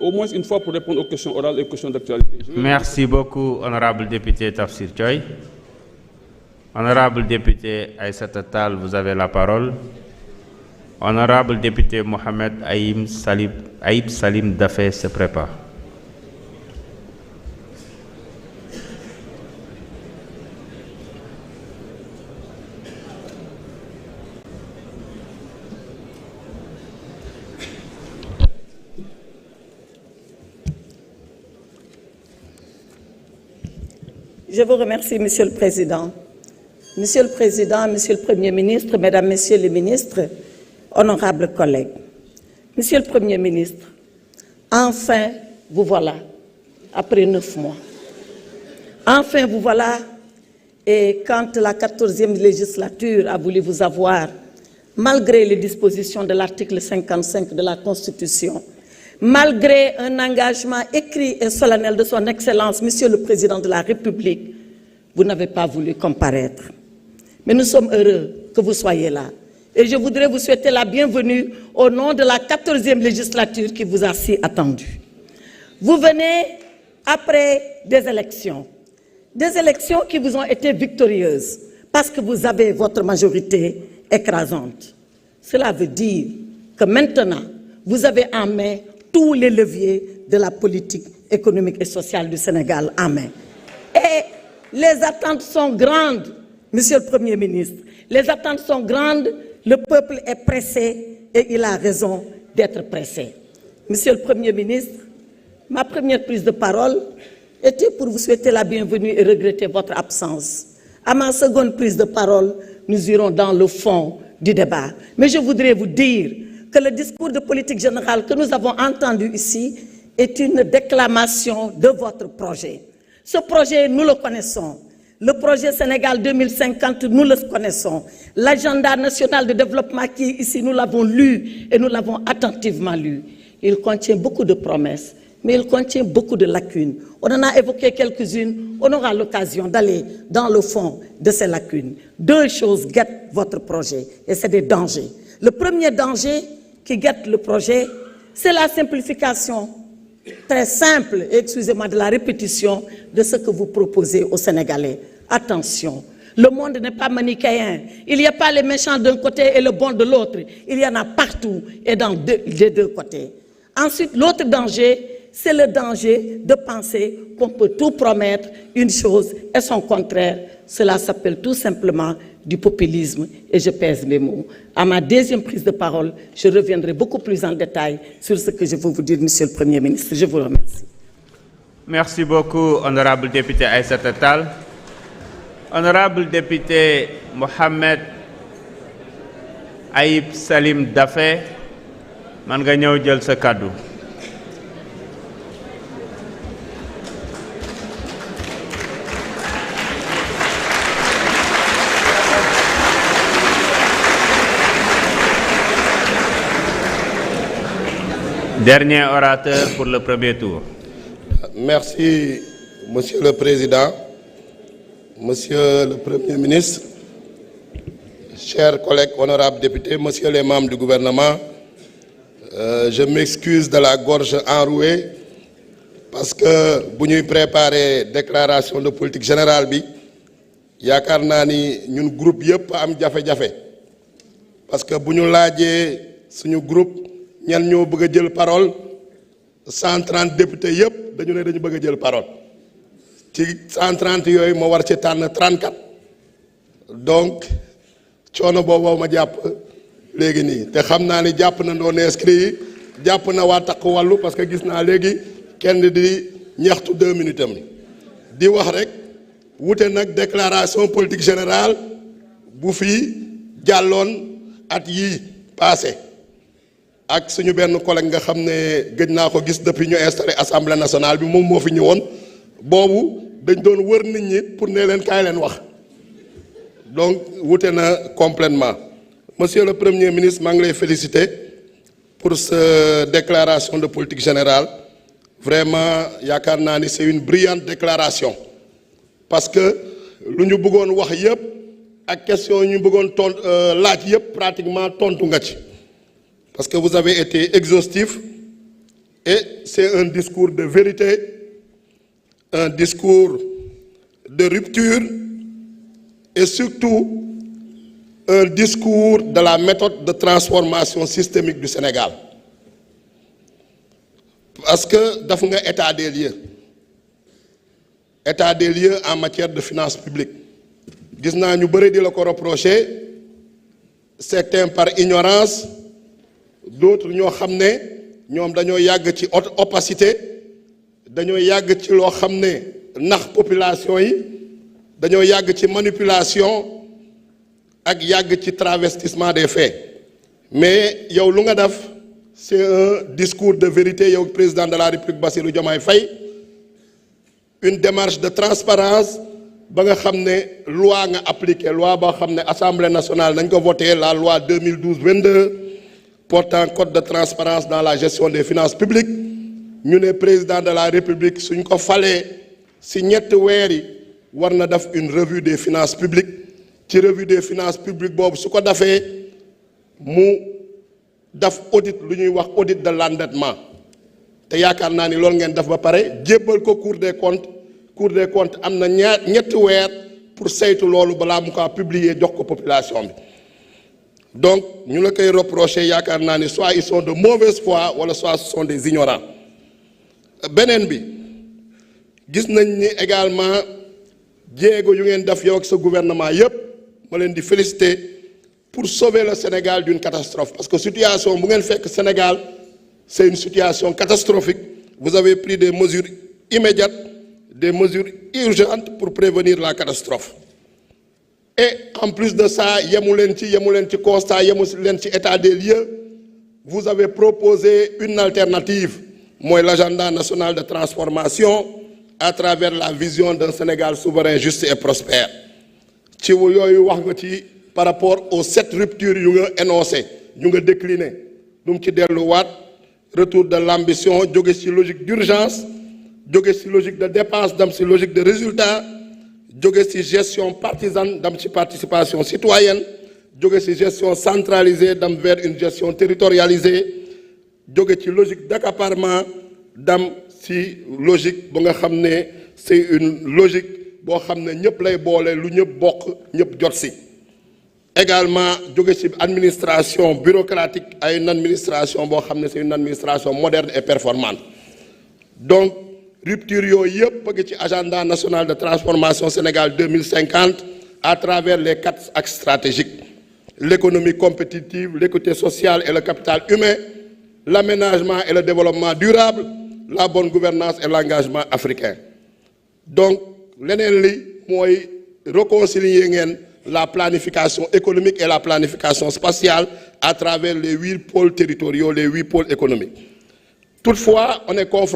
Au moins une fois pour répondre aux questions orales et aux questions d'actualité. Merci beaucoup, honorable député Tafsir Choy. Honorable député Aïssata Tall, vous avez la parole. Honorable député Mohamed Aïb Salim Dafé se prépare. Je vous remercie, Monsieur le Président. Monsieur le Président, Monsieur le Premier ministre, Mesdames, Messieurs les ministres, honorables collègues. Monsieur le Premier ministre, enfin, vous voilà, après 9 mois. Enfin, vous voilà, et quand la 14e législature a voulu vous avoir, malgré les dispositions de l'article 55 de la Constitution, malgré un engagement écrit et solennel de son Excellence, Monsieur le Président de la République, vous n'avez pas voulu comparaître. Mais nous sommes heureux que vous soyez là. Et je voudrais vous souhaiter la bienvenue au nom de la 14e législature qui vous a si attendu. Vous venez après des élections qui vous ont été victorieuses, parce que vous avez votre majorité écrasante. Cela veut dire que maintenant, vous avez en main tous les leviers de la politique économique et sociale du Sénégal en main. Et les attentes sont grandes, Monsieur le Premier ministre. Les attentes sont grandes, le peuple est pressé et il a raison d'être pressé. Monsieur le Premier ministre, ma première prise de parole était pour vous souhaiter la bienvenue et regretter votre absence. À ma seconde prise de parole, nous irons dans le fond du débat. Mais je voudrais vous dire que le discours de politique générale que nous avons entendu ici est une déclamation de votre projet. Ce projet, nous le connaissons. Le projet Sénégal 2050, nous le connaissons. L'agenda national de développement qui est ici, nous l'avons lu et nous l'avons attentivement lu. Il contient beaucoup de promesses, mais il contient beaucoup de lacunes. On en a évoqué quelques-unes, on aura l'occasion d'aller dans le fond de ces lacunes. Deux choses guettent votre projet et c'est des dangers. Le premier danger qui guette le projet, c'est la simplification très simple, excusez-moi de la répétition, de ce que vous proposez aux Sénégalais. Attention, le monde n'est pas manichéen. Il n'y a pas les méchants d'un côté et le bon de l'autre. Il y en a partout et des deux côtés. Ensuite, l'autre danger, c'est le danger de penser qu'on peut tout promettre, une chose et son contraire. Cela s'appelle tout simplement du populisme et je pèse mes mots. À ma deuxième prise de parole, je reviendrai beaucoup plus en détail sur ce que je veux vous dire, Monsieur le Premier ministre. Je vous remercie. Merci beaucoup, honorable député Aïssata Tall. Honorable député Mohamed Aïb Salim Dafé, man nga ñëw jël sa kàddu. Dernier orateur pour le premier tour. Merci, Monsieur le Président, Monsieur le Premier ministre, chers collègues honorables députés, Messieurs les membres du gouvernement, je m'excuse de la gorge enrouée parce que bu ñuy préparer déclaration de politique générale bi yaakaar naa ni ñun groupe yëpp am jafe-jafe parce que bu ñu laajee suñu groupe ñan ñoo bëgg a jël parole 130 députés yëpp dañu ne dañu bëgg a jël parole ci 130 yooyu ma war ci tànn 34 donc coono boobu ma jàpp léegi nii te xam naa ni jàpp na doon inscrit yi jàpp na waa takk wàllu parce que gis naa léegi kenn di ñaxtu 2 minutes am di wax rek wute nag déclaration politique générale bu fi jàlloon at yii passé ak suñu benn collègue nga xam ne gëj naa ko gis depuis ñu installé assemblée nationale bi moom moo fi ñëwoon boobu dañ doon wër nit ñi pour ne leen kaay leen wax donc wute na complètement monsieur le premier ministre maa ngi lay féliciter pour cette déclaration de politique générale vraiment yaakaar naa ni c'est une brillante déclaration parce que lu ñu bëggoon wax yëpp ak question ñu bëggoon laaj yëpp pratiquement tontu nga ci parce que vous avez été exhaustif Et c'est un discours de vérité, un discours de rupture et surtout un discours de la méthode de transformation systémique du Sénégal. Parce que daf nga état des lieux en matière de finances publiques gis naa ñu bëri di la ko reprocher, certains par ignorance, d'autres ñoo xam ne ñoom dañoo yàgg ci opacité, dañoo yàgg ci loo xam ne nax population yi, dañoo yàgg ci manipulation ak yàgg ci travestissement des faits. Mais yow lu nga def c'est un discours de vérité, yow président de la République Bassirou Diomaye Faye, une démarche de transparence ba nga xam ne loi nga appliqué, loi ba xam ne Assemblée nationale nañ ko voté, la loi 2012-22 portant code de transparence dans la gestion des finances publiques. Ñu ne président de la République suñ ko falee si ñetti weer yi war na def une revue des finances publiques. Ci revue des finances publiques boobu su ko defee mu daf audit lu ñuy wax audit de l'endettement te yaakaar naa ni loolu ngeen def ba pare jébbal ko Cour des comptes am na ñetti weer pour saytu loolu balaa mu ko publier jox ko population bi. Donc ñu la koy reprocher yaakaar naa ni soit ils sont de mauvaise foi wala soit ce sont des ignorants. Beneen bi gis nañ ni également jéego yu ngeen def yow ak sa gouvernement yépp ma leen di féliciter pour sauver le Sénégal d'une catastrophe, parce que situation bu ngeen fekk Sénégal c'est une situation catastrophique. Vous avez pris des mesures immédiates, des mesures urgentes pour prévenir la catastrophe. Et en plus de ça, yemu leen ci constat, yemu leen ci état des lieux, vous avez proposé une alternative, mooy l'agenda national de transformation à travers la vision d'un Sénégal souverain, juste et prospère. Ci yooyu wax nga ci par rapport aux 7 ruptures yu nga énoncé yu nga décliné nu mu ci delluwaat retour de l'ambition, jóge ci logique d'urgence, jóge ci logique de dépense dem ci logique de résultat, jóge ci gestion partisane dem ci participation citoyenne, jóge ci gestion centralisée dem vers une gestion territorialisée, jóge ci logique d'accaparement dem ci logique ba nga xam ne c'est une logique boo xam ne ñëpp lay boole lu ñëpp bokk ñëpp jot ci. Également jóge ci administration bureaucratique à une administration boo xam ne c'est une administration moderne et performante. Donc rupture yooyu yëpp bëgg ci agenda national de transformation Sénégal 2050 à travers les 4 axes stratégiques: l'économie compétitive, l'équité sociale et le capital humain, l'aménagement et le développement durable, la bonne gouvernance et l'engagement africain. Donc leneen li mooy réconcilier ngeen la planification économique et la planification spatiale à travers les 8 pôles territoriaux, les 8 pôles économiques. Toutefois, on est confronté